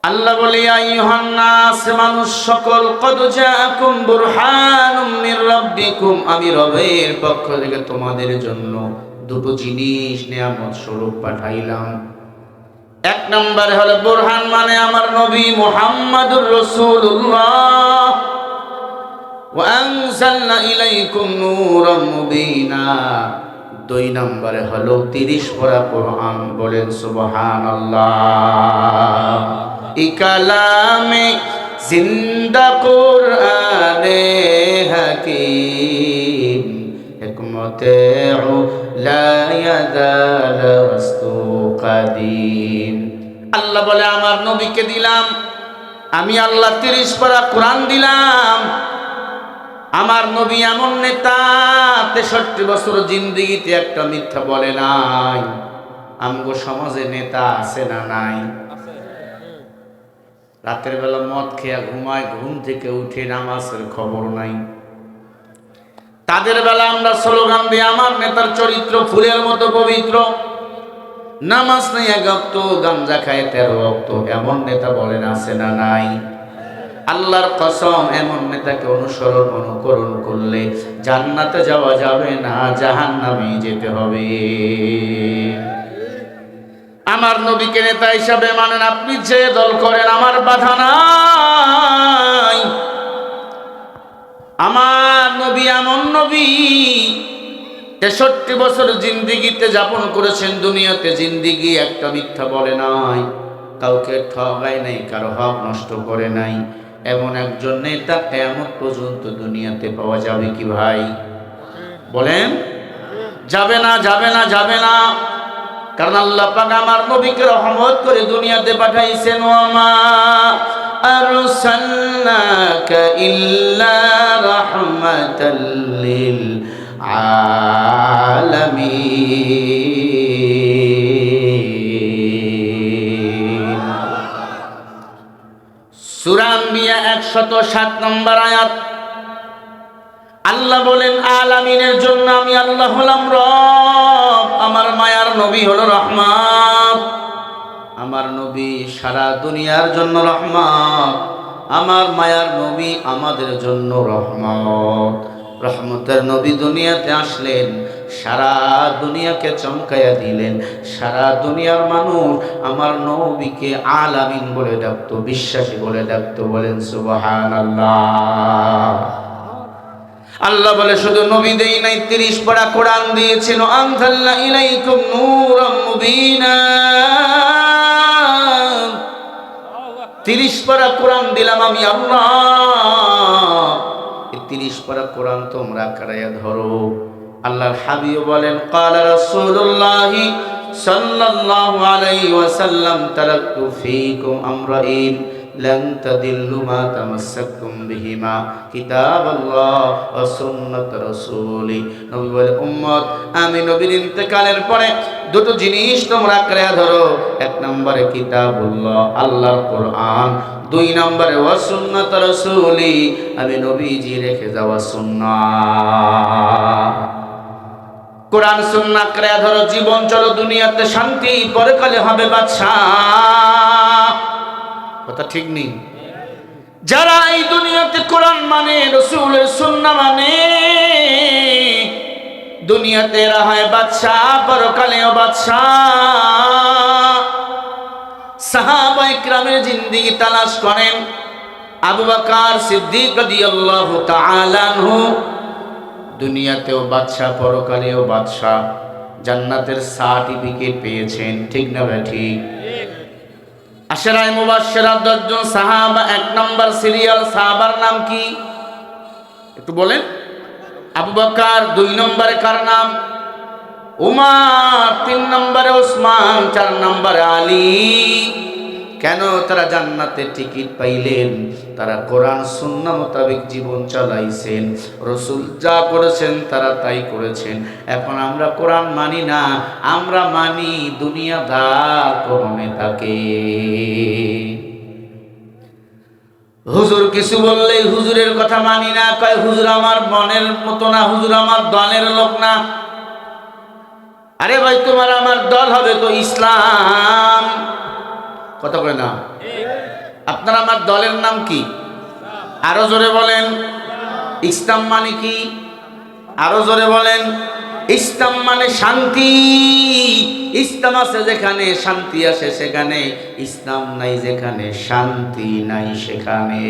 আল্লাহ বলে আইয়ুহান নাস, মানুষ সকল, কদ জাআকুম বুরহানুম মির রাব্বিকুম, আমি রবের পক্ষ থেকে তোমাদের জন্য দুটো জিনিস নিয়ামত স্বরূপ পাঠাইলাম। এক নম্বরে হলো বুরহান, মানে আমার নবী মুহাম্মাদুর রাসূলুল্লাহ। ওয়া আনজালনা ইলাইকুম নূরাম মুবিনা। দুই নম্বরে হলো 30 পারা কোরআন। বলেন সুবহানাল্লাহ। ইকালামে জিন্দা কুরআনে হাকিম, হিকমতে লা ইয়াদাল ওয়াস্তু কাদিম। আল্লাহ বলে আমার নবীকে দিলাম, আমি আল্লাহ 30 পারা কোরআন দিলাম। আমার নবী এমন নেতা, 63 বছর জিন্দেগিতে একটা মিথ্যা বলে নাই। আমগো সমাজে নেতা আছে না নাই? রাতের বেলা মদ খেয়ে ঘুমায়, ঘুম থেকে উঠে নামাজের খবর নাই। তাদের বেলা আমরা স্লোগান দিই আমার নেতার চরিত্র ফুলের মতো পবিত্র, নামাজ নেই 1 ওয়াক্ত, গাঞ্জা খায় 13 ওয়াক্ত। এমন নেতা বলেন আছে না নাই? আল্লাহর কসম, এমন নেতাকে অনুকরণ করলে জান্নাতে যাওয়া যাবে না, জাহান্নামে যেতে হবে। আমার নবীকে নেতা হিসাবে মানেন, আপনি যে দল করেন আমার বাধা নাই। আমার নবী এমন নবী, 63 বছর জিন্দেগিতে যাপন করেছেন দুনিয়াতে, জিন্দেগি একটা মিথ্যা বলে নাই, কাউকে ঠগায় নাই, কারো হক নষ্ট করে নাই। এমন একজন নেতা কিয়ামত পর্যন্ত দুনিয়াতে পাওয়া যাবে কি ভাই? বলেন যাবে না, যাবে না, যাবে না। কারণ আল্লাহ পাক আমার নবীকে রহমত করে দুনিয়াতে পাঠাইছেন। ওয়ামা আরসালনাকা ইল্লা রাহমাতাল লিল আলামিন। সূরা আম্বিয়া 107 নম্বর আয়াত। আল্লাহ বলেন আলামিনের জন্য আমি আল্লাহ হলাম রব, আমার মায়ার নবী হলো রহমত। আমার নবী সারা দুনিয়ার জন্য রহমত, আমার মায়ার নবী আমাদের জন্য রহমত। রহমতের নবী দুনিয়াতে আসলেন, সারা দুনিয়াকে চমকাইয়া দিলেন। সারা দুনিয়ার মানুষ আমার নবীকে আলামিন বলে ডাকতো, বিশ্বাসী বলে ডাকতো। বলেন সুবহানাল্লাহ। আল্লাহ বলে শুধু নবী দেই নাই, 30 পারা কোরআন দিয়েছেন। আনজালনা ইলাইকুম নূরাম মুবিনা, 30 পারা কোরআন দিলাম আমি আল্লাহ। এই 30 পারা কোরআন তোমরা কারায়া ধরো। আল্লাহর হাবিব বলেন ক্বালা রাসূলুল্লাহ সাল্লাল্লাহু আলাইহি ওয়াসাল্লাম তারাকতু ফীকুম আমরাইন লান তাদিল্লু মা তামাসসাকতুম বিহিমা কিতাবাল্লাহ ওয়া সুন্নাত রাসূলি। নবী বলে উম্মত, আমি নবীর ইন্তেকালের পরে দুটো জিনিস তোমরা আঁকড়ে ধরো। 1 নম্বরে কিতাবুল্লাহ, আল্লাহর কোরআন। 2 নম্বরে ওয়া সুন্নাত রাসূলি, আমি নবীজি রেখে যাওয়া সুন্নাহ। কোরআন সুন্নাহ আঁকড়ে ধরো, জীবন চলো দুনিয়াতে শান্তি, পরকালে হবে বাদশাহ। কথা ঠিক নেই? যারা এই দুনিয়াতে কোরআন মানে, রাসূলের সুন্নাহ মানে, দুনিয়াতে এরা হয় বাদশাহ, পরকালেও বাদশাহ। সাহাবায়ে কেরামের জিন্দেগি তালাশ করেন। আবু বকর সিদ্দিক রাদিয়াল্লাহু তাআলা আনহু দুনিয়াতেও বাদশাহ, পরকালেও বাদশাহ, জান্নাতের সার্টিফিকেট পেয়েছেন। ঠিক না ভাই? ঠিক। আশরায়ে মুবাশশিরা 10 জন সাহাবা, 1 নম্বর সিরিয়াল সাহাবার নাম কি একটু বলেন? আবু বকর। 2 নম্বরে কার নাম? উমর। 3 নম্বরে ওসমান। 4 নম্বরে আলী। কেন তারা জান্নাতে টিকিট পাইলেন? তারা কোরআন সুন্নাহ মোতাবেক জীবন চালাইছেন। রাসূল যা করেছেন তারা তাই করেছেন। এখন আমরা কোরআন মানি না, আমরা মানি দুনিয়াদার কোন নেতাকে। হুজুর কিছু বললেই হুজুরের কথা মানি না, কয় হুজুর আমার মনের মতো না, হুজুর আমার দলের লোক না। আরে ভাই, তোমার আমার দল হবে তো ইসলাম। কথা বলে না? আপনার আমার দলের নাম কি? আরো জোরে বলেন। ইসলাম মানে কি? আরো জোরে বলেন। ইসলাম মানে শান্তি। ইসলাম আছে যেখানে শান্তি আসে সেখানে, ইসলাম নাই যেখানে শান্তি নাই সেখানে।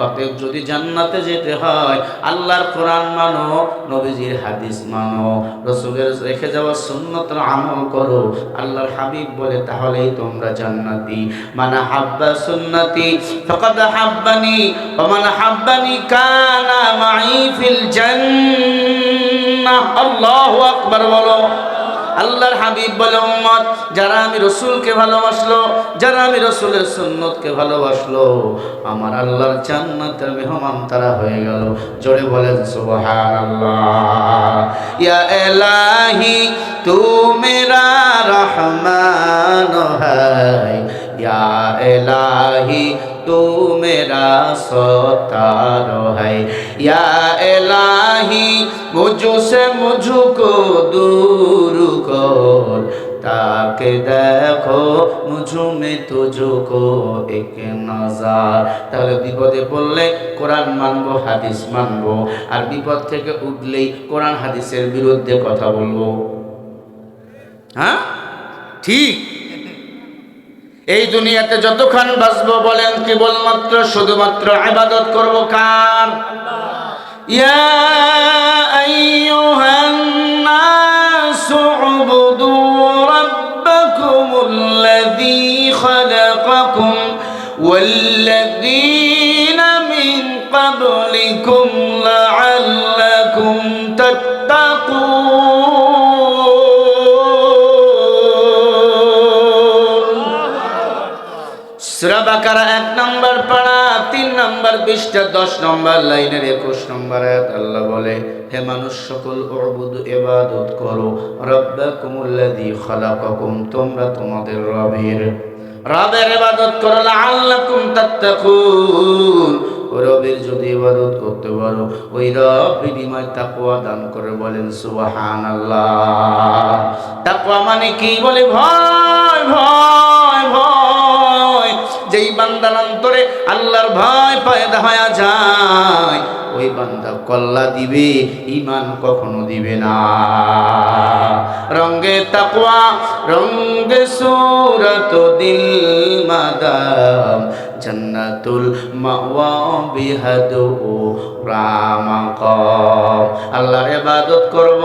অতএব যদি জান্নাতে যেতে হয় আল্লাহর কোরআন মানো, নবীজির হাদিস মানো, রাসূলের রেখে যাওয়া সুন্নতের আমল করো। আল্লাহর হাবিব বলে তাহলেই তোমরা জান্নাতি। মান হাব্বা সুন্নতি ফাকাদ হাব্বানি ওয়া মান হাব্বানি কানা মাই ফিল জান্নাহ। আল্লাহু আকবার বলো। আল্লাহর হাবিব বলে উম্মত যারা আমি রাসূলকে ভালোবাসলো, যারা আমি রাসূলের সুন্নতকে ভালোবাসলো, আমার আল্লাহর জান্নাতের মেহমান তারা হয়ে গেল। জোরে বলেন সুবহানাল্লাহ। ইয়া ইলাহি তু মেরা রহমান হ্যায়, ইয়া ইলাহি तू मेरा सत्तार है, या इलाही मुझसे मुझको दूर कर, ताके देखो मुझ में तुझको एक नजर। তাহলে বিপদে পড়লে কোরআন মানবো, হাদিস মানবো, আর বিপদ থেকে উঠলেই কোরআন হাদিসের বিরুদ্ধে কথা বলবো। হ্যাঁ ঠিক। এই দুনিয়াতে যতক্ষণ বাঁচবো বলেন কেবলমাত্র শুধুমাত্র ইবাদত করব কার? ইয়া আইয়ুহান নাসু উবুদু রাব্বাকুমুল্লাযী খালাকাকুম ওয়াল্লাযীনা মিন ক্বাবলিকুম লাআল্লাকুম তাত্তাকুন। সূরা বাকারা 1 নম্বর পারা 3 নম্বর পৃষ্ঠা 10 নম্বর লাইনের 21 নম্বর আয়াত আল্লাহ বলে, হে মানুষ সকল উবুদ ইবাদত করো রাব্বাকুমুল্লাযী খালাকাকুম, তোমরা তোমাদের রবের ইবাদত করো, লাআল্লাকুম তাত্তাকুন, রবের যদি ইবাদত করতে পারো ওই রব বিনিময় তাকওয়া দান করে। বলেন সুবহানাল্লাহ। তাকওয়া মানে কি? বলে ভয় ভয় ভয়। যেই বান্দার অন্তরে আল্লাহর ভয় পয়দা হয়ে যায় ওই বান্দা কল্লা দিবে, ঈমান কখনো দিবে না। রঙ্গে তাকওয়া রঙ্গে সূরত দিল মাদাম, জান্নাতুল মাওয়া বিহাদু রামাকাম। আল্লাহর ইবাদত করব,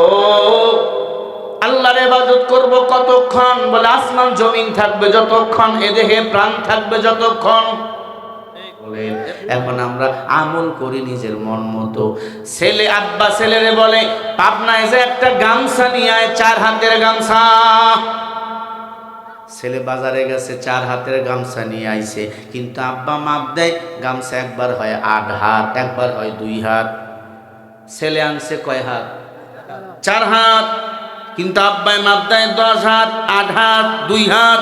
আল্লাহর ইবাদত করব কতক্ষণ? বলে আসমান জমিন থাকবে যতক্ষণ, এ দেহে প্রাণ থাকবে যতক্ষণ। এখন আমরা আমল করি নিজের মন মতো। ছেলে আব্বা ছেলেরে বলে পাবনায় যে একটা গামছা নিয়ে আয়, 4 হাতের গামছা। ছেলে বাজারে গেছে 4 হাতের গামছা নিয়ে আইছে, কিন্তু আব্বা মাপ দেয় গামছা একবার হয় 8 হাত, একবার হয় 2 হাত। ছেলে আনছে কয় হাত? 4 হাত, কিন্তু আব্বাই মাপ দেয় 10 হাত, 8 হাত, 2 হাত।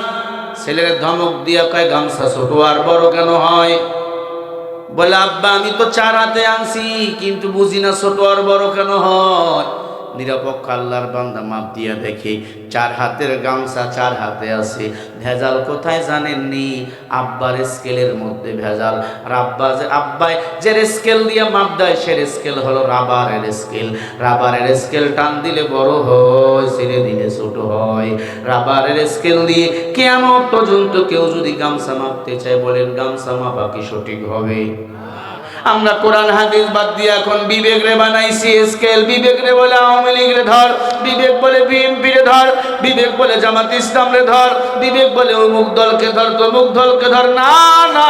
ছেলের ধমক দিয়া কয় গামছা ছোট আর বড় কেন হয়? বলে আব্বা আমি তো 4 হাতে আনছি, কিন্তু বুঝি না ছোট আর বড় কেন হয়। নিরপেক্ষ আল্লাহর বান্দা মাপ দিয়া দেখে 4 হাতের গামছা 4 হাতে আছে। ভেজাল কোথায় জানেননি? আব্বার স্কেলের মধ্যে ভেজাল। আর আব্বাই যে স্কেল দিয়ে মাপ দেয় সে স্কেল হলো রাবারের স্কেল। রাবারের স্কেল টান দিলে বড় হয়, ছেড়ে দিলে ছোট হয়। রাবারের স্কেল দিয়ে কিয়ামত পর্যন্ত কেউ যদি গামছা মাপতে চায়, বলেন গামছা মাপা কি সঠিক হবে? আমরা কোরআন হাদিস বাদ দিয়ে এখন বিবেক রে বানাইছি স্কেল। বিবেক রে বলে আওয়ামী লীগ রে ধর, বিবেক বলে বিএনপি রে ধর, বিবেক বলে জামাত ইসলাম রে ধর, বিবেক বলে অমুক দলকে ধর, তমুক দলকে ধর। না না,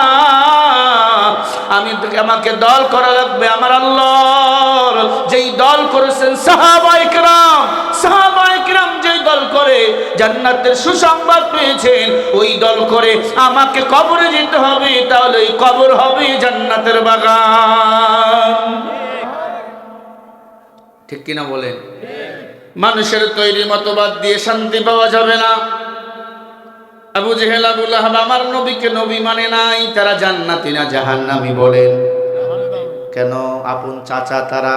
আমাকে দল করা লাগবে আমার আল্লাহর। যেই দল করেছেন সাহাবায়ে কেরাম, সাহাবায়ে কেরাম যেই দল করে জান্নাতের সুসংবাদ পেয়েছেন, ওই দল করে আমাকে কবরে যেতে হবে, তাহলে ওই কবর হবে জান্নাতের বাগান। ঠিক কিনা বলেন? মানুষের তৈরি মতবাদ দিয়ে শান্তি পাওয়া যাবে না। আবু জেহেল আবু লাহাব আমার নবীকে নবী মানে নাই, তারা জান্নাতি না জাহান্নামী। বলেন কেন? আপন চাচা তারা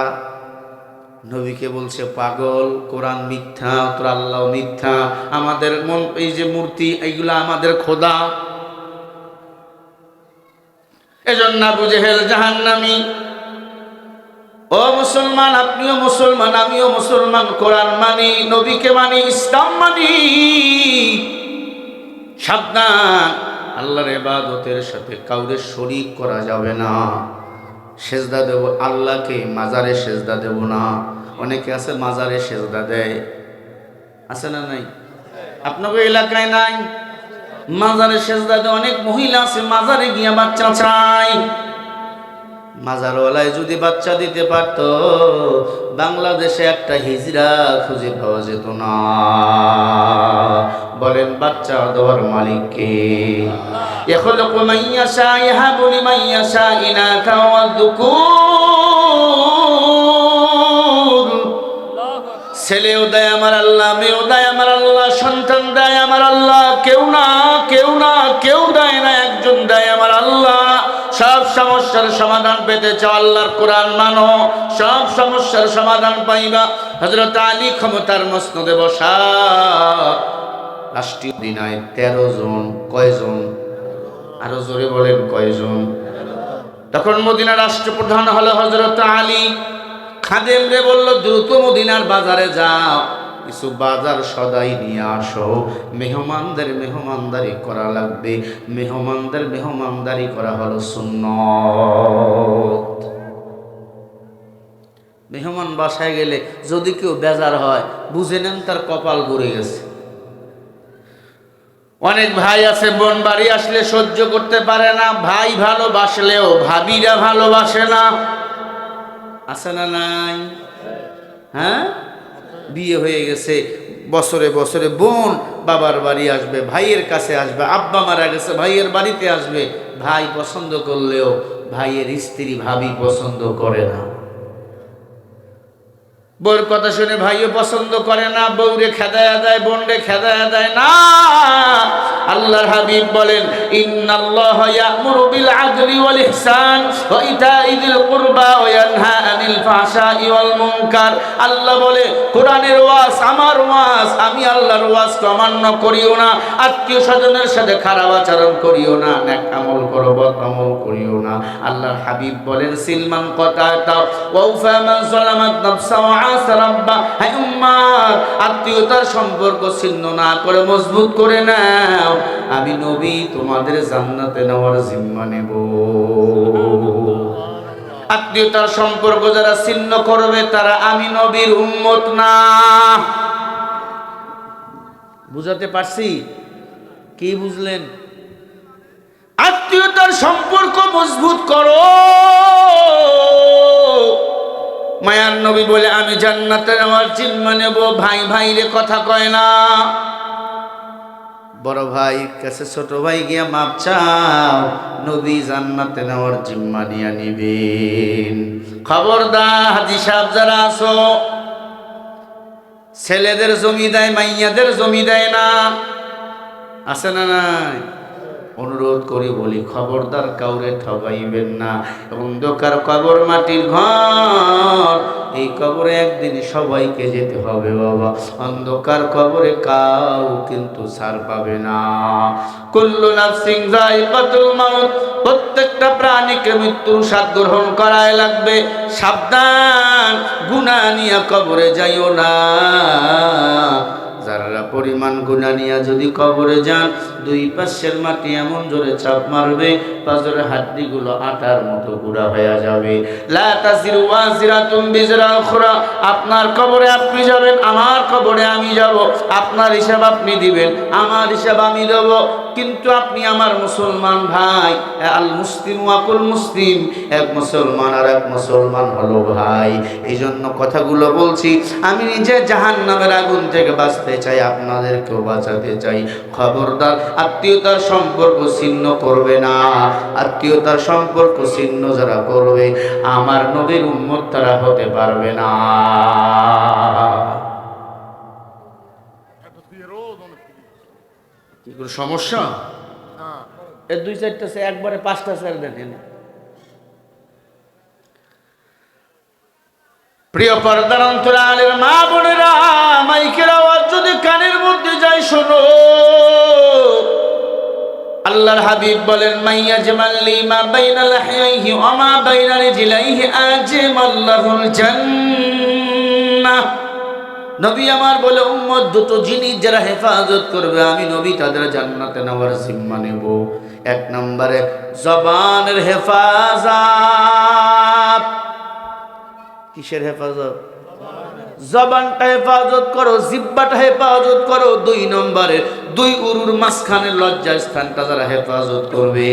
নবীকে বলছে পাগল, কোরআন মিথ্যা, তোর আল্লাহ মিথ্যা, আমাদের মন এই যে মূর্তি এইগুলা আমাদের খোদা। এজন্য আবু জেহেল জাহান্নামী। ও মুসলমান, আপনিও মুসলমান, আমিও মুসলমান, কোরআন মানি, নবীকে মানি, ইসলাম মানি। সাবধান, আল্লাহর ইবাদতের সাথে কাউরে শরীক করা যাবে না। সেজদা দেব আল্লাহকে, মাজারে সেজদা দেব না। অনেকে আছে মাজারে সেজদা দেয়, আছে না নাই? আপনাদের এলাকায় নাই? মাজারে সেজদা দেয় অনেক মহিলা আছে, মাজারে গিয়া বাচ্চা চায়। মাজারওয়ালায় যদি বাচ্চা দিতে পারত, বাংলাদেশে একটা হিজড়া খুঁজে পাওয়া যেত না। বলেন বাচ্চা দেওয়ার মালিক কে? ইয়াখলুকু মান ইয়াশা ইয়াহাবু লিমান ইয়াশা ইনাথা ওয়া যুকুর। ছেলেও দেয় আমার আল্লাহ, মেয়েও দেয় আমার আল্লাহ, সন্তান দেয় আমার আল্লাহ। কেউ না, কেউ না, কেউ দেয় না, একজন দেয় আমার আল্লাহ। সব সমস্যার সমাধান পেতে চাও, আল্লাহর কোরআন মানো, সব সমস্যার সমাধান পাইবা। হযরত আলী ক্ষমতার মসনদে বসা, রাষ্ট্রীয় মদিনায় 13 জন। কয়জন? আরো জোরে বলেন কয়জন? তখন মদিনার রাষ্ট্রপ্রধান হলো হযরত আলী। খাদেম রে বলল, দ্রুত মদিনার বাজারে যাও, কিছু বাজার সদাই নিয়ে আসো, মেহমানদের মেহমানদারি করা লাগবে। মেহমানদের মেহমানদারি করা হলো সুন্নত। মেহমান বাসায় গেলে যদি কেউ বেজার হয়, বুঝে নেন তার কপাল ঘুরে গেছে। অনেক ভাই আছে বোন বাড়ি আসলে সহ্য করতে পারে না, ভাই ভালোবাসলেও ভাবিরা ভালোবাসে না, আছে না নাই? হ্যাঁ, বিয়ে হয়ে গেছে, বছরে বছরে বোন বাবার বাড়ি আসবে, ভাইয়ের কাছে আসবে, আব্বা মারা গেছে ভাইয়ের বাড়িতে আসবে। ভাই পছন্দ করলেও ভাইয়ের স্ত্রী ভাবি পছন্দ করে না। বউর কথা শুনে ভাইও পছন্দ করে না, বউরে খেদায়া দেয়, বোনরে খেদায়া দেয় না। আল্লাহর হাবিব বলেন, ইন্নাল্লাহা ইয়া'মুরু বিল আদলি ওয়াল ইহসান ওয়া ইতা'i যিল কুরবা ওয়া ইয়ানহা আনিল ফাহশাই ওয়াল মুনকার। আল্লাহ বলে, কোরআনের ওয়াজ আমার ওয়াজ, আমি আল্লাহর ওয়াজ অমান্য করিও না, আত্মীয় স্বজনের সাথে খারাপ আচরণ করিও না, নেক আমল করো, বদ আমল করিও না। আল্লাহর হাবিব বলেন, সিলমান কাতাতা ওয়া উফা মান যালামাত নাফসা ওয়া আসা রাব্বা। হে উম্মাত, আত্মীয়তার সম্পর্ক ছিন্ন না করে মজবুত করে নাও, আমি নবী তোমাদের জান্নাতে নেওয়ার জিম্মা নেব। আত্মীয়তার সম্পর্ক যারা ছিন্ন করবে তারা আমি নবীর উম্মত না। বুঝাতে পারছি? কি বুঝলেন? আত্মীয়তার সম্পর্ক মজবুত করো। মায়ার নবী বলে, আমি জান্নাতে নেওয়ার জিম্মা নেব। ভাই ভাইরে কথা কয় না। বড় ভাই কাছে ছোট ভাই গিয়া মাপ চাও, নবী জান্নাতে নেওয়ার জিম্মা নিয়ে নিবেন। খবরদার হাজী সাহেব যারা আছো, ছেলেদের জমি দেয়, মাইয়াদের জমি দেয় না, আছে না নাই? অনুরোধ করে বলি, খবরদার কাউরে ঠগাইবেন না। অন্ধকার কবর, মাটির ঘর, এই কবরে একদিন সবাইকে যেতে হবে বাবা। অন্ধকার কবরে কাউ কিন্তু ছাড় পাবে না। কুল্লু নাফসিন যায়িকাতুল মাউত, প্রত্যেকটা প্রাণীকে মৃত্যুর স্বাদ গ্রহণ করাই লাগবে। সাবধান, গুনাহ নিয়ে কবরে যাইও না। যারা পরিমাণ গুনাহ নিয়ে যদি কবরে যান, দুই পাশের মাটি এমন জোরে চাপ মারবে, পাঁজরের হাড্ডিগুলো আটার মতো গুঁড়া হয়ে যাবে। লা তাজিরু ওয়াজিরাতুম বিজরা উখরা, আপনার কবরে আপনি যাবেন, আমার কবরে আমি যাব। আপনার হিসাব আপনি দিবেন, আমার হিসাব আমি দেব। কিন্তু আপনি আমার মুসলমান ভাই, আল মুসলিম ওয়াকুল মুসলিম, এক মুসলমান আর এক মুসলমান হলো ভাই। এই জন্য কথাগুলো বলছি। আমি নিজে জাহান্নামের আগুন থেকে বাঁচতে চাই, আপনাদেরকেও বাঁচাতে চাই। খবরদার আত্মীয়তার সম্পর্ক ছিন্ন করবে না। আত্মীয়তার সম্পর্ক ছিন্ন যারা করবে, আমার নবীর উম্মত তারা হতে পারবে না। কি কোনো সমস্যা? এর 2-4টা সে একবারে 5টা স্যার দেখেন। প্রিয় পর্দার অন্তরালের মা বোনেরা, মাইকের আওয়াজ যদি কানের মধ্যে যায়, শোনো। আল্লাহর হাবিব বলেন মাইয়া জামাল্লি মা বাইনা লাহিহি ওয়া মা বাইনা রিজলাইহি আজমাল্লাহুল জান্নাহ। নবী আমার বলে উম্মত দুটো জিনিস যারা হেফাজত করবে আমি নবী তাদের জান্নাতে নেওয়ার জিম্মা নেব। এক নম্বরে জবানের হেফাজত। কিসের হেফাজত? জবানটা হেফাজত করো, জিহ্বাটা হেফাজত করো। দুই নম্বরে দুই উরুর মাঝখানে লজ্জা স্থানটা যারা হেফাজত করবে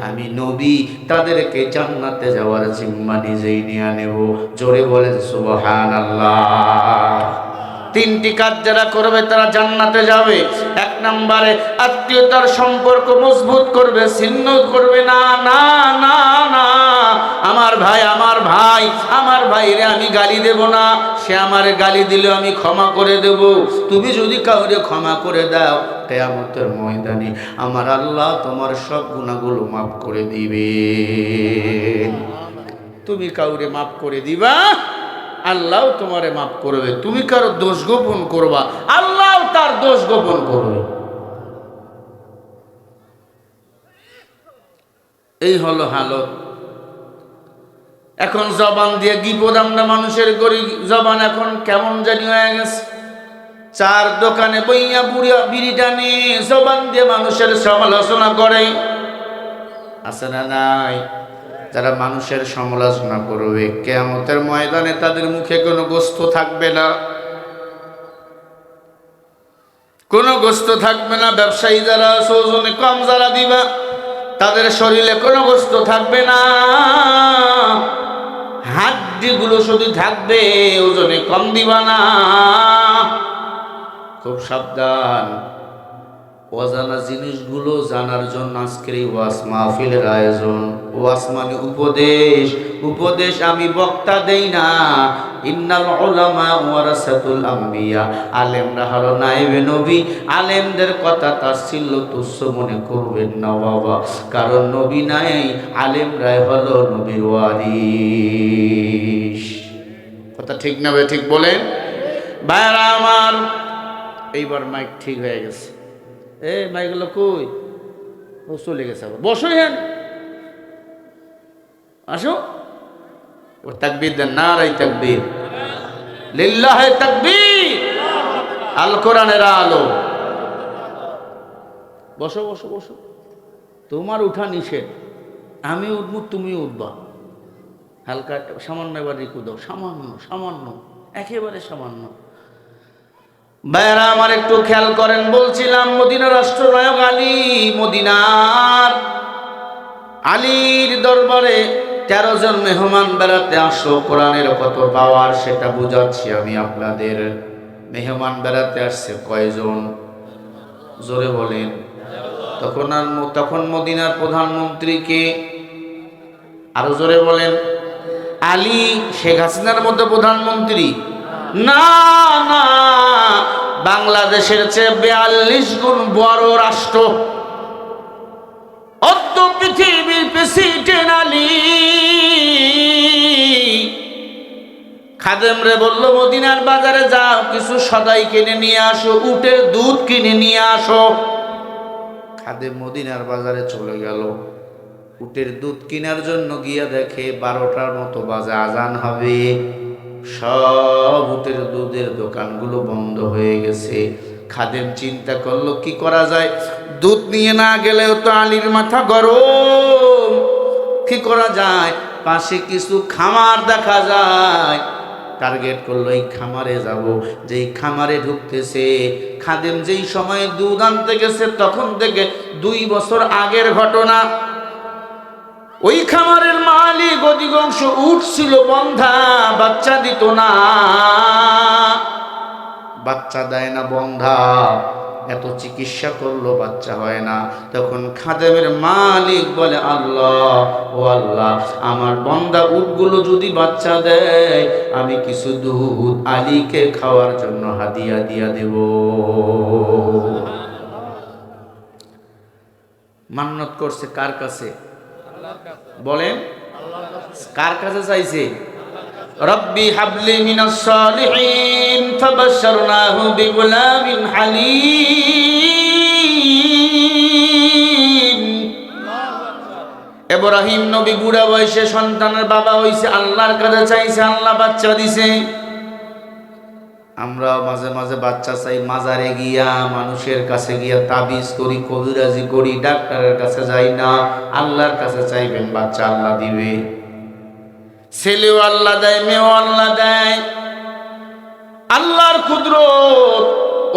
আমি নবী তাদেরকে জান্নাতে যাওয়ার জিম্মা নিজেই নিয়ে নেব। জোরে বলেন সুবহানাল্লাহ। তিনটি কাজ যারা করবে তারা জান্নাতে যাবে। এক নম্বরে আত্মীয়তার সম্পর্ক মজবুত করবে, ছিন্ন করবে না। না না না, আমার ভাই আমার ভাই, আমার ভাইরে আমি গালি দেব না, সে আমারে গালি দিলে আমি ক্ষমা করে দেব। তুমি যদি কাউরে ক্ষমা করে দাও কিয়ামতের ময়দানে আমার আল্লাহ তোমার সব গুনাহগুলো মাফ করে দিবে। তুমি কাউরে মাফ করে দিবা, আল্লাহ তোমারে মাফ করবে। তুমি কারো দোষ গোপন করবা, আল্লাহ তার দোষ গোপন করবে। এই হলো হালত। এখন জবান দিয়ে গিবত আমরা মানুষের করি। জবান এখন কেমন জানি হয়ে গেছে। চার দোকানে বইয়া বুড়িয়া বিড়ি টানে জবান দিয়ে মানুষের সমালোচনা করে। আছে না নাই? যারা মানুষের সমালোচনা করবে কিয়ামতের ময়দানে তাদের মুখে কোনো গোশত থাকবে না, কোনো গোশত থাকবে না। ব্যবসায়ী যারা ওজনে কম যারা দিবা তাদের শরীরে কোনো গোশত থাকবে না, হাড্ডিগুলো শুধু থাকবে, ওজনে কম দিবা না। খুব সাবধান। অজানা জিনিসগুলো জানার জন্য আজকের এই ওয়াজ মাহফিলের আয়োজন। ওয়াজ মানে উপদেশ। উপদেশ আমি বক্তা দেই না। ইন্নাল উলামা ওয়ারাসাতুল আম্বিয়া, আলেমরা হলো নায়েবে নবী। আলেমদের কথা তাচ্ছিল্য তুচ্ছ মনে করবেন না বাবা, কারণ নবী নাই, আলেমরাই হলো নবীর ওয়ারিস। কথা ঠিক না ভাই? ঠিক বলেন ভাইরা আমার। এইবার মাইক ঠিক হয়ে গেছে। মাইকগুলো কই? ও চলে গেছে। আবার বসো, হেন আসো। ও তাকবীর দেন, নারায়ে তাকবীর, লিল্লাহি তাকবীর, আল কোরআনের আলো। বসো বসো বসো। তোমার উঠা নিষেধ, আমি উঠবো তুমি উঠবা। হালকা সামান্য এবার রিকু দাও, সামান্য সামান্য, একেবারে সামান্য। ভাইরা আমার একটু খেয়াল করেন। বলছিলাম মদিনার রাষ্ট্রনায়ক আলী, মদিনার আলীর দরবারে 13 জন মেহমান বেড়াতে আসো। কোরআনের কত পাওয়ার সেটা বুঝাচ্ছি আমি আপনাদের। মেহমান বেড়াতে আসছে কয়জন? জোরে বলেন। তখন মদিনার প্রধানমন্ত্রীকে, আরো জোরে বলেন। আলী শেখ হাসিনার মতো প্রধানমন্ত্রী না, না, বাংলাদেশের চেয়ে 42 গুণ বড় রাষ্ট্র। অত পৃথিবীর প্রেসিডেন্ট আলী খাদেম রে বলল মদিনার বাজারে যাও, কিছু সদাই কিনে নিয়ে আসো, উটের দুধ কিনে নিয়ে আসো। খাদেম মদিনার বাজারে চলে গেল। উটের দুধ কেনার জন্য গিয়া দেখে 12টার মতো বাজে, আজান হবে। সব উটের দুধের দোকানগুলো বন্ধ হয়ে গেছে। খাদেম চিন্তা করলো কি করা যায়, দুধ নিয়ে না গেলেও তো আলীর মাথা গরম, কি করা যায়? পাশে কিছু খামার দেখা যায়। টার্গেট করলো এই খামারে যাব। যেই খামারে ঢুকতেছে, খাদেম যেই সময়ে দুধ আনতে গেছে তখন থেকে 2 বছর আগের ঘটনা। ওই খামারের মালিক অধিকাংশ উট ছিল বন্ধা, বাচ্চা দিত না, বাচ্চা দেয় না বন্ধা। এত চিকিৎসা করলো বাচ্চা হয় না। তখন খাদেমের মালিক বলে আল্লাহ, ও আল্লাহ, আমার বন্ধা উটগুলো যদি বাচ্চা দেয় আমি কিছু দুধ আলীকে খাওয়ার জন্য হাদিয়া দিয়া দেব। মান্নত করছে কার কাছে বলেন? কার কাছে চাইছে? রব্বি হাবলি মিনাস সালিহিন ফাবাশশারনাহু বিগুলামিন হালিম। ইব্রাহিম নবী বুড়া বয়সে সন্তানের বাবা হইছে, আল্লাহর কাছে চাইছে, আল্লাহ বাচ্চা দিছে। আমরা মাঝে মাঝে বাচ্চা চাই, মাজারে গিয়া মানুষের কাছে গিয়া তাবিজ করি, কবিরাজি করি, ডাক্তারের কাছে যাই না। আল্লাহর কাছে চাইবেন, বাচ্চা আল্লাহ দিবে। ছেলেও আল্লাহ দেয়, মেয়েও আল্লাহ দেয়। আল্লাহর কুদরত।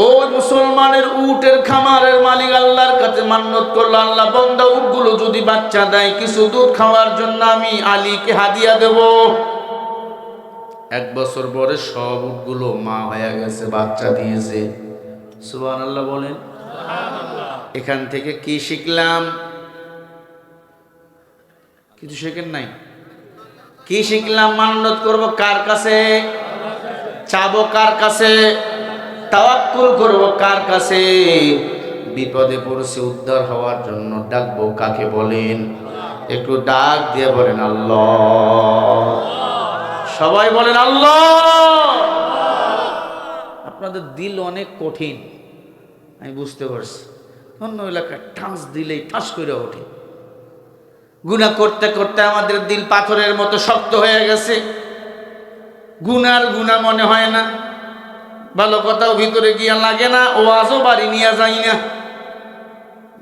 ওই মুসলমানের উটের খামারের মালিক আল্লাহর কাছে মান্নত করলো, আল্লাহ বান্দা উটগুলো যদি বাচ্চা দেয়, কিছু দুধ খাওয়ার জন্য আমি আলীকে হাদিয়া দেব। 1 বছর পরে সব উটগুলো মা হয়ে গেছে, বাচ্চা দিয়েছে। সুবহানাল্লাহ বলেন। এখান থেকে কি শিখলাম? কিছু শেখেন নাই? কি শিখলাম? মান্নত করব কার কাছে? চাবো কার কাছে? তাওয়াক্কুল করব কার কাছে? বিপদে পড়ছে উদ্ধার হওয়ার জন্য ডাকবো কাকে বলেন? একটু ডাক দিয়ে বলেন আল্লাহ। সবাই বলেন আল্লাহ। আপনাদের দিল অনেক কঠিন, আমি বুঝতে পারছি। অন্য এলাকায় ঠাঁস দিলেই ঠাস করে ওঠে। গুনাহ করতে করতে আমাদের দিল পাথরের মতো শক্ত হয়ে গেছে। গুনার গুনাহ মনে হয় না, ভালো কথাও ভিতরে গিয়া লাগে না, ওয়াজও বাড়ি নিয়ে যাই না।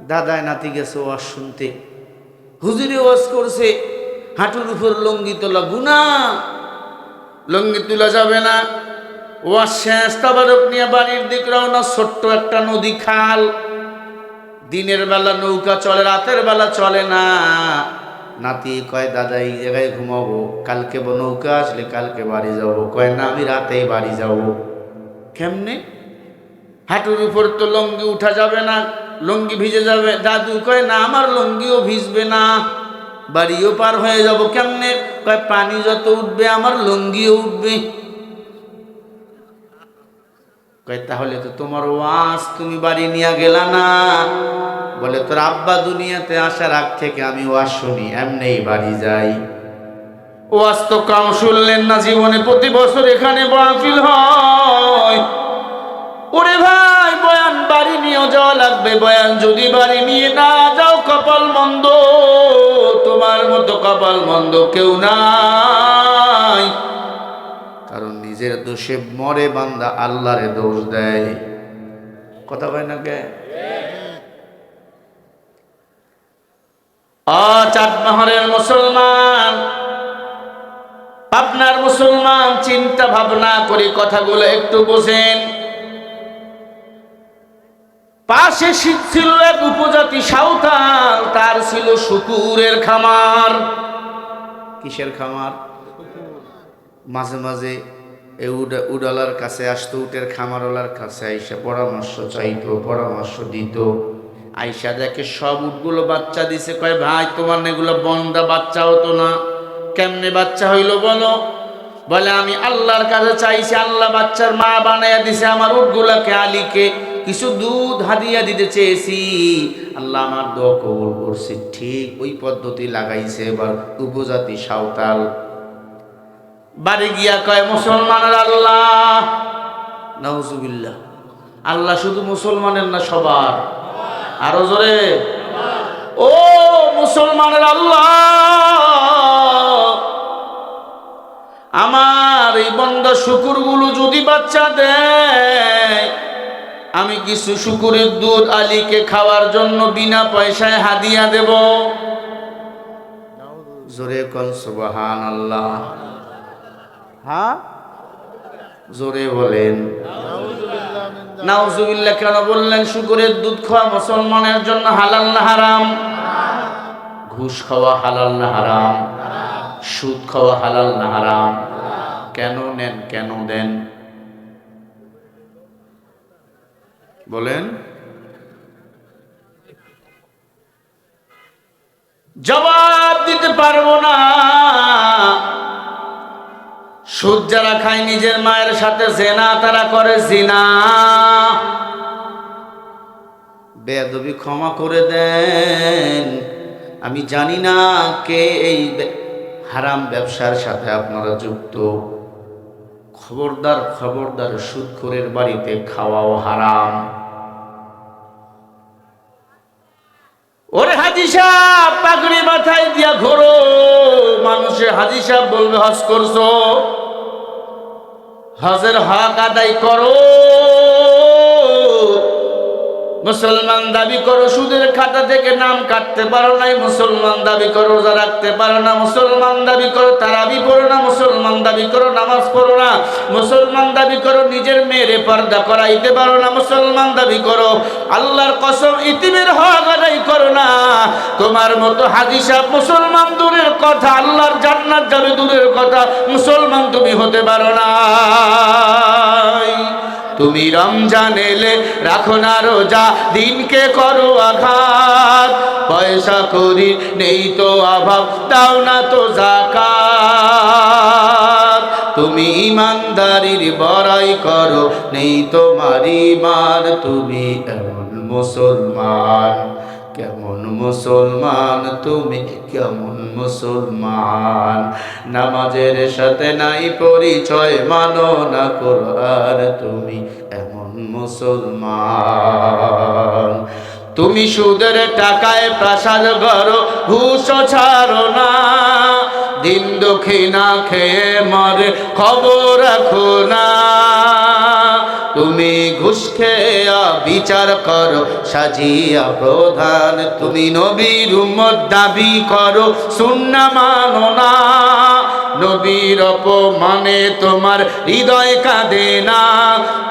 দাদায় নাতি গেছে ওয়াজ শুনতে, হুজুরে ওয়াজ করছে, হাঁটুর উপর লঙ্গি তোলা গুনাহ, লঙ্গি তোলা যাবে না। ওয়াজ শেষ, তাবারক নিয়ে বাড়ির দিক রওনা। ছোট্ট একটা নদী খাল, দিনের বেলা নৌকা চলে, রাতের বেলা চলে না। নাতি কয় দাদা এই জায়গায় ঘুমাবো, কালকে নৌকা আসলে কালকে বাড়ি যাবো। কয় না, আমি রাতেই বাড়ি যাবো। কেমনে? হাঁটুর উপর তো লঙ্গি উঠা যাবে না, লঙ্গি ভিজে যাবে। দাদু কয় না, আমার লঙ্গিও ভিজবে না, বাড়িও পার হয়ে যাব। কেমনে? কয় পানি যত উঠবে আমার লঙ্গিও উঠবে। কয় তাহলে তো তোমার ওয়াজ তুমি বাড়ি নিয়ে গেলা না। বলে তোর আব্বা দুনিয়াতে আসার আগ থেকে আমি ওয়াজ শুনি, এমনি বাড়ি যাই। ওয়াজ তো কম শুনলেন না জীবনে, প্রতি বছর এখানে মাহফিল হয়। ওরে ভাই, বয়ান বাড়ি নিয়ে যাওয়া লাগবে। বয়ান যদি বাড়ি নিয়ে না যাও, কপাল মন্দ। তোমার মতো কপাল মন্দ কেউ নাই। কারণ নিজের দোষে মরে বান্দা, আল্লাহরে দোষ দেয়। কথা কয় না কে? চাটমাহরের মুসলমান, আপনার মুসলমান, চিন্তা ভাবনা করে কথাগুলো একটু বোঝেন। পাশে ছিল এক উপজাতি সাঁওতাল, তার ছিল শুকুরের খামার। কিসের খামার? মাঝে মাঝে উডালার কাছে আসতো, উটের খামারওয়ালার কাছে আইসা পরামর্শ চাইতো, পরামর্শ দিত। আইসা দেখে সব উটগুলো বাচ্চা দিছে। কয় ভাই, তোমার এগুলো বন্ধা বাচ্চা হতো না, কেমনে বাচ্চা হইলো বলো? বলে আমি আল্লাহর কাছে চাইছি, আল্লাহ বাচ্চার মা বানাইয়া দিছে আমার উটগুলাকে, আলীকে কিছু দুধ হাদিয়া দিতে চেয়েছি, আল্লাহ আমার দোয়া কবুল করছে। ঠিক ওই পদ্ধতি লাগাইছে এবার উপজাতি সাঁওতাল। বাড়ি গিয়া কয় মুসলমানের আল্লাহ। নাউজুবিল্লাহ। আল্লাহ শুধু মুসলমানের না, সবার। আরো জোরে, ও মুসলমানের আল্লাহ, আমার এই বন্দা শুকুরগুলো যদি বাচ্চা দেয়, আমি কিছু শুকুরের দুধ আলীকে খাওয়ার জন্য বিনা পয়সায় হাদিয়া দেব। জোরে কোন সুবহানাল্লাহ। হ্যাঁ, জোরে বলেন নাউজুবিল্লাহ। কেন বললেন? শুকুরের দুধ খাওয়া মুসলমানের জন্য হালাল না হারাম? ঘুষ খাওয়া হালাল না হারাম? সুদ খাওয়া হালাল না হারাম? কেন নেন, কেন দেন বলেন? জবাব দিতে পারবো না। সুদ যারা খায়, নিজের মায়ের সাথে জেনা তারা করে, জিনা। বেয়াদবি ক্ষমা করে দেন। আমি জানি না কে এই হারাম ব্যবসার সাথে আপনারা যুক্ত। খবরদার, খবরদার, সুদখোরের বাড়িতে খাওয়াও হারাম। ওরে হাজী সাহেব পাগড়ি মাথায় দিয়া ঘোরো, মানুষে হাজী সাহেব বলবে হজ করছো, হজের হক আদায় করো। মুসলমান দাবি করো, সুদের খাতা থেকে নাম কাটতে পারো নাই, মুসলমান দাবি করো রোজা রাখতে পারো না, মুসলমান দাবি করো তারাবি পড়ো না, মুসলমান দাবি করো নামাজ পড়ো না, মুসলমান দাবি করো নিজের মেয়েরে পর্দা করাইতে পারো না, মুসলমান দাবি করো আল্লাহর কসম ইতিমের হক আদায় করো না। তোমার মতো হাজী সাহেব মুসলমান দূরের কথা, আল্লাহর জান্নাত যাবে দূরের কথা, মুসলমান তুমি হতে পারো না। তুমি রমজান এলে রাখো না রোজা, দিনকে করো আঘাত, পয়সা করি নেই তো অভাব, দাও না তো যাকাত। তুমি ইমানদারির বড়াই করো, নেই তোমার ঈমান, তুমি এমন মুসলমান, কেমন মুসলমান তুমি, কেমন মুসলমান। নামাজের সাথে নাই পরিচয়, মানো না কোরআন, তুমি এমন মুসলমান। তুমি সুদের টাকায় প্রাসাদ গড়ো, ঘুষ ছাড়ো না, দিন দুঃখী না খেয়ে মরে খবর রাখো না। তুমি ঘুষ খেয়া বিচার করো সাজিয়া প্রধান, তুমি নবীর উম্মত দাবি করো সুন্নাহ মানো না, নবীর অপমানে তোমার হৃদয় কাঁদে না।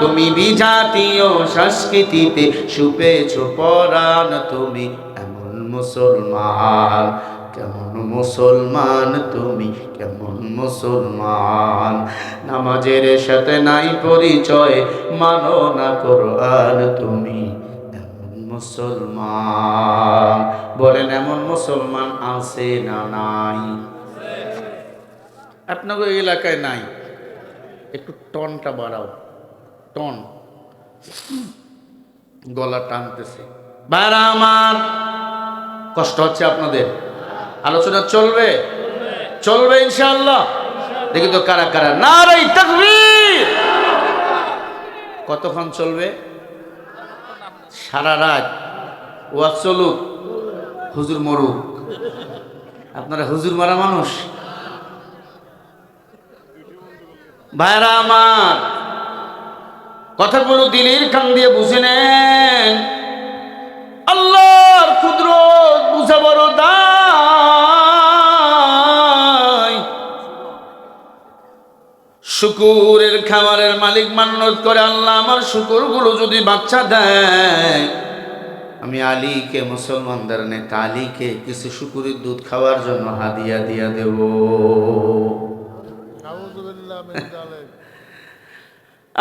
তুমি বিজাতীয় সংস্কৃতিতে সুপেছো পরাণ, তুমি এমন মুসলমান, কেমন মুসলমান তুমি, কেমন মুসলমান। নামাজের সাথে নাই পরিচয়, মানো না কোরআন, তুমি এমন মুসলমান। বলেন এমন মুসলমান আছে না নাই? আপনাদের এলাকায় নাই? একটু টনটা বাড়াও, টন, গলা টানতেছে। ভাইরা আমার, কষ্ট হচ্ছে আপনাদের? আলোচনা চলবে? চলবে ইনশাআল্লাহ। দেখি তো কারা কারা নারে তাকবীর। কতক্ষণ চলবে? সারা রাত ওয়াজ চলুক, হুজুর মরুক। আপনারা হুজুর মারা মানুষ। ভাইরা আমার, কথাগুলো দিলের কান দিয়ে বুঝে নেন। আল্লাহর কুদরত বুঝা বড় দায়। শুকুরের খাবারের মালিক মান্নত করে, আল্লাহ আমার শুকুরগুলো যদি বাচ্চা দেয়, আমি আলীকে, মুসলমানদের নেতা আলীকে কিছু শুকুরের দুধ খাওয়ার জন্য হাদিয়া দিয়া দেব।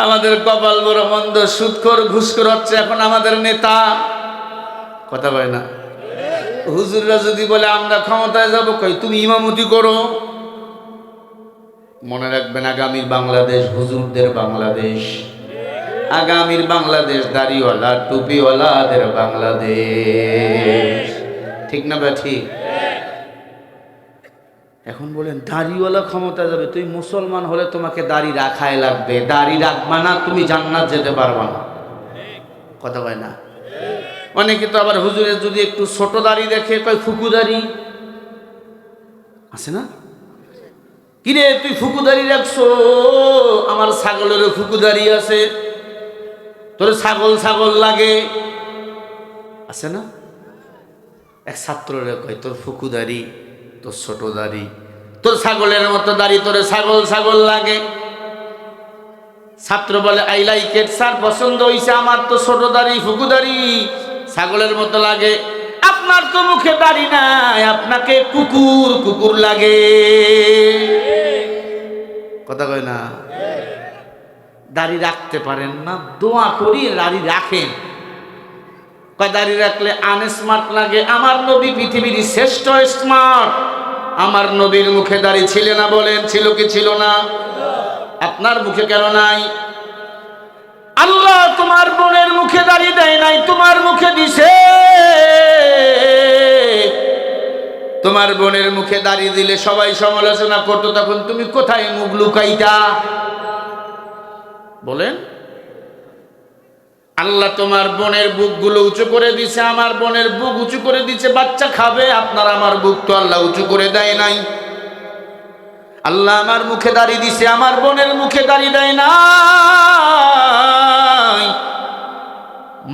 আমাদের কপাল বড় মন্দ, সুদখোর ঘুষখোর হচ্ছে এখন আমাদের নেতা। কথা বলে না? হুজুররা যদি বলে আমরা ক্ষমতায় যাব, কই তুমি ইমামতি করো। মনে রাখবেন, আগামীর বাংলাদেশ হুজুরদের বাংলাদেশ, আগামীর বাংলাদেশ দাড়িওয়ালা টুপিওয়ালাদের বাংলাদেশ। ঠিক না বা ঠিক? এখন বলেন দাড়িওয়ালা ক্ষমতা যাবে, তুই মুসলমান হলে তোমাকে দাড়ি রাখাই লাগবে, দাড়ি রাখবা না তুমি জান্নাত যেতে পারবা না। কথা বলে না? অনেকে তো আবার হুজুরের যদি একটু ছোট দাড়ি দেখে কয় ফুকু দাড়ি আছে না? কিরে তুই ফুকু দাড়ি রাখছো? আমার ছাগলেরও ফুকু দাড়ি আছে, তোর ছাগল ছাগল লাগে, আছে না? এক ছাত্ররে কয় তোর ফুকু দাড়ি, তোর ছোট দাড়ি, তোর ছাগলের মতো দাড়ি, তোর ছাগল ছাগল লাগে। ছাত্র বলে আই লাইক ইট স্যার, পছন্দ হইছে, আমার তো ছোট দাড়ি ফুকু দাড়ি ছাগলের মতো লাগে। আপনার তো মুখে দাড়ি নাই, আপনাকে কুকুর কুকুর লাগে। কথা কয় না? দাড়ি রাখতে পারেন না, দোয়া করি দাড়ি রাখেন। কয় দাড়ি রাখলে আনস্মার্ট লাগে। আমার নবী পৃথিবীর শ্রেষ্ঠ স্মার্ট। আমার নবীর মুখে দাড়ি ছিল না? বলেন ছিল কি ছিল না? আপনার মুখে কেন নাই? আল্লাহ তোমার বোনের মুখে দাড়ি দেয় নাই, তোমার মুখে দিছে। তোমার বোনের মুখে দাড়ি দিলে সবাই সমালোচনা করতো, তখন তুমি কোথায় মুখ লুকাইতা? বলেন। আল্লাহ তোমার বোনের বুকগুলো উঁচু করে দিছে, আমার বোনের বুক উঁচু করে দিছে, বাচ্চা খাবে। আপনার আমার বুক তো আল্লাহ উঁচু করে দেয় নাই। আল্লাহ আমার মুখে দাড়ি দিছে, আমার বোনের মুখে দাড়ি দেয় নাই।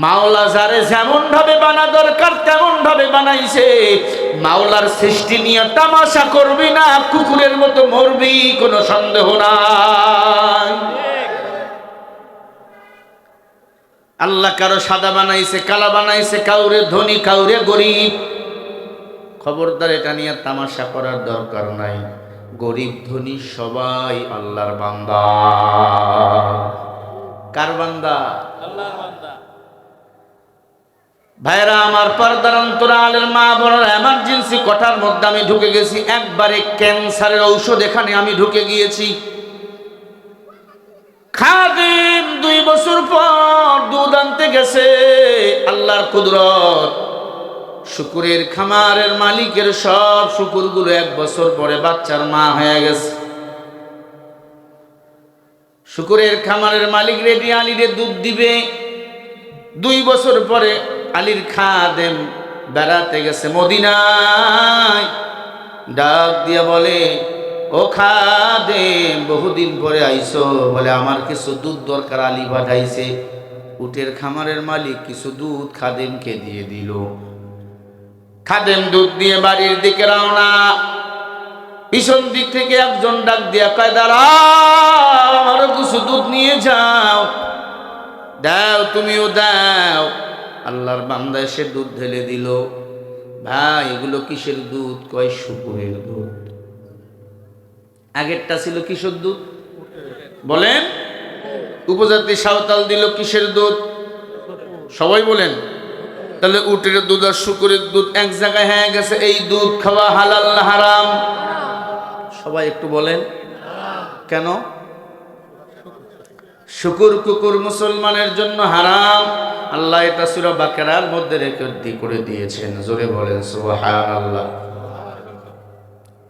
মাওলা যারে যেমন ভাবে বানা দরকার তেমন ভাবে বানাইছে। মাওলার সৃষ্টি নিয়ে তামাশা করবি না, কুকুরের মতো মরবি, কোনো সন্দেহ নাই। আল্লাহ কারো সাদা বানাইছে, কালা বানাইছে, কাউরে ধনী কাউরে গরিব। খবরদার এটা নিয়ে তামাশা করার দরকার নাই। গরিব ধনী সবাই আল্লাহর বান্দা। কার বান্দা? আল্লাহর বান্দা। ভাইরা আমার, পর্দার অন্তরালের মা বোনেরা, এমার্জেন্সি কোঠার মধ্যে আমি ঢুকে গেছি। একবারে ক্যান্সারের ঔষধ এখানে আমি ঢুকে গিয়েছি। খাদিম 2 বছর পর দুধ আনতে গেছে। আল্লাহর কুদরত, শুকুরের খামারের মালিকের সব শুকুরগুলো 1 বছর পরে বাচ্চার মা হয়ে গেছে। শুকুরের খামারের মালিক রেডি আলীরে দুধ দিবে। 2 বছর পরে আলীর খাদেম বেড়াতে গেছে মদিনায়। ডাক দিয়া বলে, ও খাদেম, বহুদিন পরে আইসো। বলে, আমার কিছু দুধ দরকার, আলী পাঠাইছে। উটের খামারের মালিক কিছু দুধ খাদেমকে দিয়ে দিল। খাদেম দুধ দিয়ে বাড়ির দিকে রওনা। পিছন দিক থেকে একজন ডাক দিয়া কয়, দাঁড়াও, আমারও কিছু দুধ নিয়ে যাও। দাও, তুমিও দাও। আল্লাহর বান্দা এসে দুধ ঢেলে দিল। ভাই, এগুলো কিসের দুধ? কয়, শুকুরের দুধ। আগেরটা ছিল কিসের দুধ বলেন? উপজাতি সাঁওতাল দিল কিসের দুধ? সবাই বলেন। তাহলে উটের দুধ আর শুকুরের দুধ এক জায়গায় হয়ে গেছে। এই দুধ খাওয়া হালাল না হারাম? সবাই একটু বলেন কেন? শুকুর কুকুর মুসলমানের জন্য হারাম। আল্লাহ এটা সূরা বাকারার মধ্যে রেকর্ড করে দিয়েছেন। জোরে বলেন সুবহানাল্লাহ।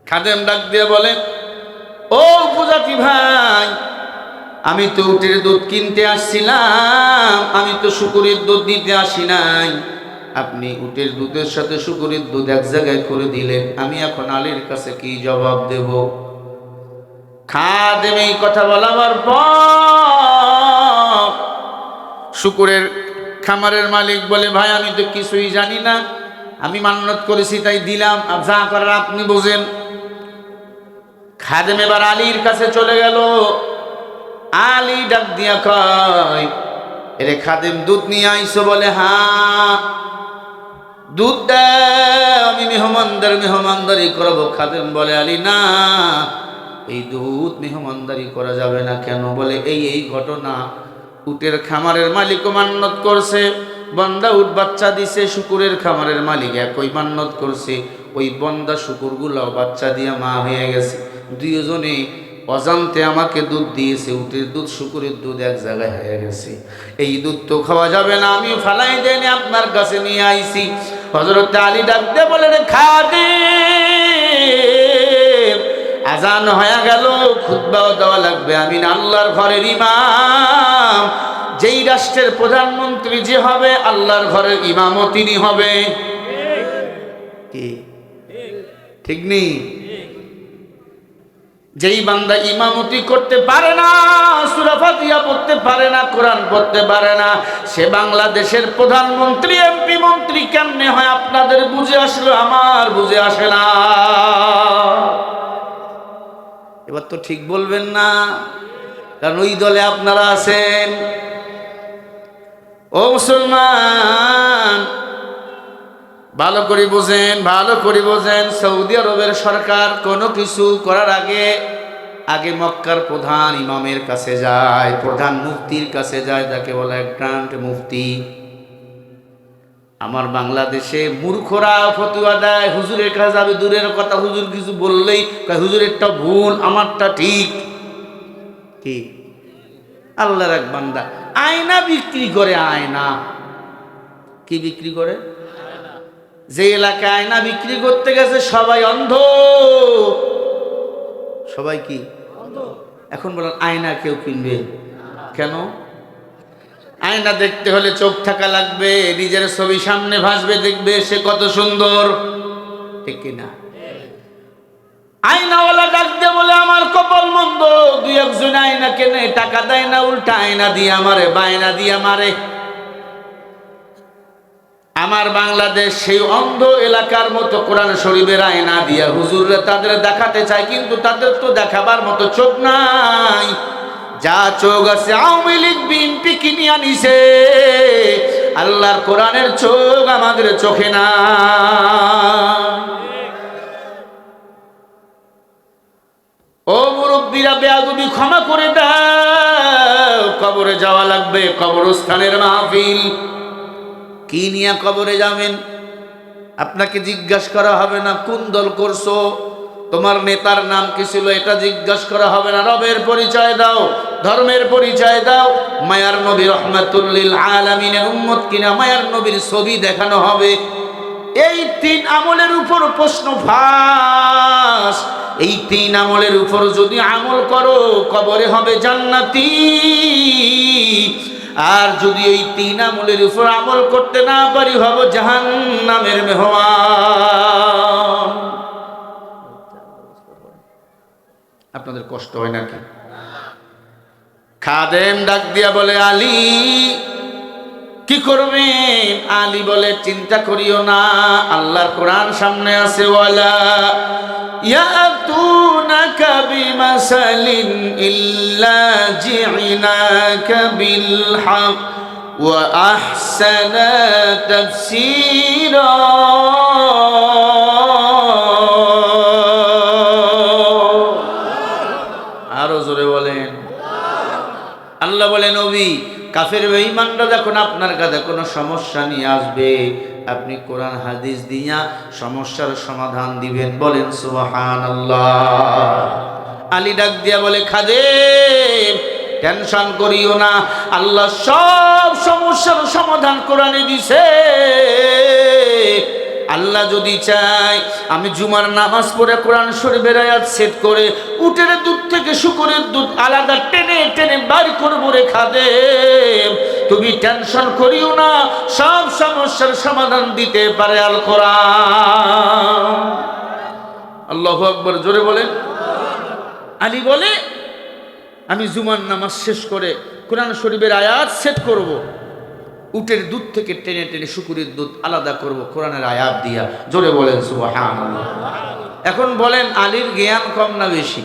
খাদেম ডাক দিয়ে বলে, ও উপজাতি ভাই, আমি তো উটের দুধ কিনতে আসছিলাম, আমি তো শুকুরের দুধ দিতে আসি নাই। আপনি উটের দুধের সাথে শুকুরের দুধ এক জায়গায় করে দিলেন, আমি এখন আলীর কাছে কি জবাব দেব? খাদেম এই কথা বলার পর শুকুরের খামারের মালিক বলে, ভাই, আমি তো কিছুই জানি না, আমি মান্নত করেছি তাই দিলাম, যা করার আপনি বোঝেন। খাদেম এবার আলীর কাছে চলে গেল। আলী ডাক দিয়া কয়, এরে খাদেম, দুধ নিয়ে আইসো? বলে, হ্যাঁ। দুধ দাও, আমি মেহমানদারি করবো। খাদেম বলে, আলী না, এই দুধ মেহমানদারি করা যাবে না। কেন? বলে, এই ঘটনা। উটের খামারের মালিকও মান্নত করছে, বন্দা উট বাচ্চা দিছে। শুকুরের খামারের মালিক একই মান্নত করছে, ওই বন্দা শুকুরগুলাও বাচ্চা দিয়া মা হয়ে গেছে। দুইজনে অজান্তে আমাকে দুধ দিয়েছে। উটের দুধ শুকুরের দুধ এক জায়গায় হয়ে গেছে। এই দুধ তো খাওয়া যাবে না, আমি ফালাই দেয়নি, আপনার কাছে নিয়ে আইছি। হযরত আলী ডাক দিয়ে বলে, রে খাদেম, আজান হয়ে গেল, খুতবাও দেওয়া লাগবে। আমি না আল্লাহর ঘরের ইমাম। যেই রাষ্ট্রের প্রধানমন্ত্রী যে হবে, আল্লাহর ঘরের ইমামও তিনি হবে। কি ঠিক নেই? যেই বান্দা ইমামতি করতে পারে না, সূরা ফাতিহা পড়তে পারে না, কোরআন পড়তে পারে না, সে বাংলাদেশের প্রধানমন্ত্রী, এমপি, মন্ত্রী কেমনে হয়? আপনাদের বুঝে আসলো, আমার বুঝে আসে না। এবার তো ঠিক বলবেন না, কারণ ওই দলে আপনারা আছেন। ও মুসলমান, ভালো করে বোঝেন, ভালো করে বোঝেন। সৌদি আরবের সরকার কোনো কিছু করার আগে মক্কার প্রধান ইমামের কাছে যায়, প্রধান মুফতির কাছে যায়, যাকে বলা হয় গ্র্যান্ড মুফতি। আমার বাংলাদেশে মূর্খরা ফতোয়া দেয়, হুজুরের কাছে যাবে, দূরের কথা, হুজুর কিছু বললেই হুজুরেরটা ভুল, আমারটা ঠিক। কি? আল্লাহর এক বান্দা আয়না বিক্রি করে। আয়না কি বিক্রি করে? যে এলাকায় আয়না বিক্রি করতে গেছে সবাই অন্ধ। সবাই কি? এখন বলেন, আয়না কেউ কিনবে কেন? আয়না দেখতে হলে চোখ থাকা লাগবে, নিজের ছবি সামনে ভাসবে, দেখবে সে কত সুন্দর, ঠিক কিনা? আয়নাওয়ালা ডাক দিয়ে বলে আমার কপাল মন্দ, দুই একজন আয়না কেনে, টাকা দেয় না, উল্টা আয়না দিয়ে আমারে বায়না দিয়ে মারে। আমার বাংলাদেশ সেই অন্ধ এলাকার মতো কোরআন শরীফের আয়না দিয়া হুজুররা তাদের দেখাতে চায়, কিন্তু তাদের তো দেখাবার মতো চোখ নাই। যা চোখ আছে আওয়ামী লীগ বিএনপি কিনে আনিছে, আল্লাহর কোরআনের চোখ আমাদের চোখে না। ও মুরব্বীরা, বেয়াদবি ক্ষমা করে দাও। কবরে যাওয়া লাগবে, কবরস্থানের মাহফিল। কি নিয়ে কবরে যাবেন? আপনাকে জিজ্ঞাসা করা হবে না কোন দল করছো, তোমার নেতার নাম কি ছিল, এটা জিজ্ঞাসা করা হবে না। রবের পরিচয় দাও, ধর্মের পরিচয় দাও। মায়ার নবী রহমাতুল লিল আলামিনের উম্মত কিনা, মায়ার নবীর ছবি দেখানো হবে। এই তিন আমলের উপর প্রশ্ন ফাঁস। এই তিন আমলের উপর যদি আমল করো, কবরে হবে জান্নাতি। আর যদি এই তিন আমলের উপর আমল করতে না পারি, হব জাহান্নামের মেহমান। আপনাদের কষ্ট হয় নাকি? খাদেম ডাক দিয়া বলে, আলী কি করবেন? আলী বলে, চিন্তা করিও না, আল্লাহর কোরআন সামনে আছে। ওয়ালা ইয়াতুনাকা বিমাসালিন ইল্লা জি'নাকা বিল হক ওয়া আহসানা তাফসীরা। আরো জোরে বলেন। আল্লাহ বলে, নবী কাফের বেঈমানরা যখন আপনার কাছে কোনো সমস্যা নিয়ে আসবে, আপনি কোরআন হাদিস দিয়া সমস্যার সমাধান দিবেন। বলেন সুবহানাল্লাহ। আলী ডাক দিয়া বলে, খাদেম টেনশন করিও না, আল্লাহ সব সমস্যার সমাধান কোরআনে দিছে। আল্লাহ যদি চায়, আমি জুমার নামাজ পড়ে কোরআন শরীফের আয়াত সেট করে উটের দুধ থেকে শুকরের দুধ আলাদা টেনে টেনে বার করবো রে খাদেম। তুমি টেনশন করিও না, সব সমস্যার সমাধান দিতে পারে আল কোরআন। আল্লাহু আকবার, জোরে বলেন। আলী বলে, আমি জুমার নামাজ শেষ করে কোরআন শরীফের আয়াত সেট করব, উটের দুধ থেকে টেনে টেনে শুকুরের দুধ আলাদা করব কোরআনের আয়াত দিয়া। জোরে বলেন সুবহানাল্লাহ। এখন বলেন, আলীর জ্ঞান কম না বেশি?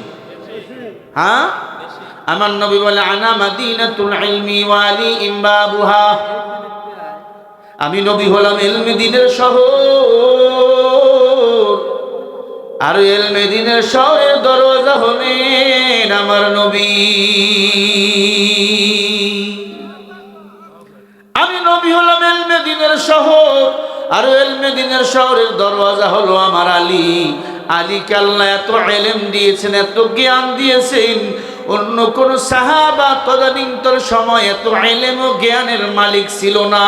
হ্যাঁ, আমার নবী বলে, আনা মাদিনাতুল ইলমি ওয়া আলী ইমবাবুহা। আমি নবী হলাম ইলমে দ্বীনের শহর, আর ইলমে দ্বীনের শহরের দরজা হলেন আমার নবী। আমি নবী হলাম ইলমে দ্বীনের শহর, আর ইলমে দ্বীনের শহরের দরওয়াজা হলো আমার আলী। আলীকে আল্লাহ এত ইলম দিয়েছেন, এত জ্ঞান দিয়েছেন, অন্য কোন সাহাবা তদানীন্তন সময় এত ইলম ও জ্ঞানের মালিক ছিল না।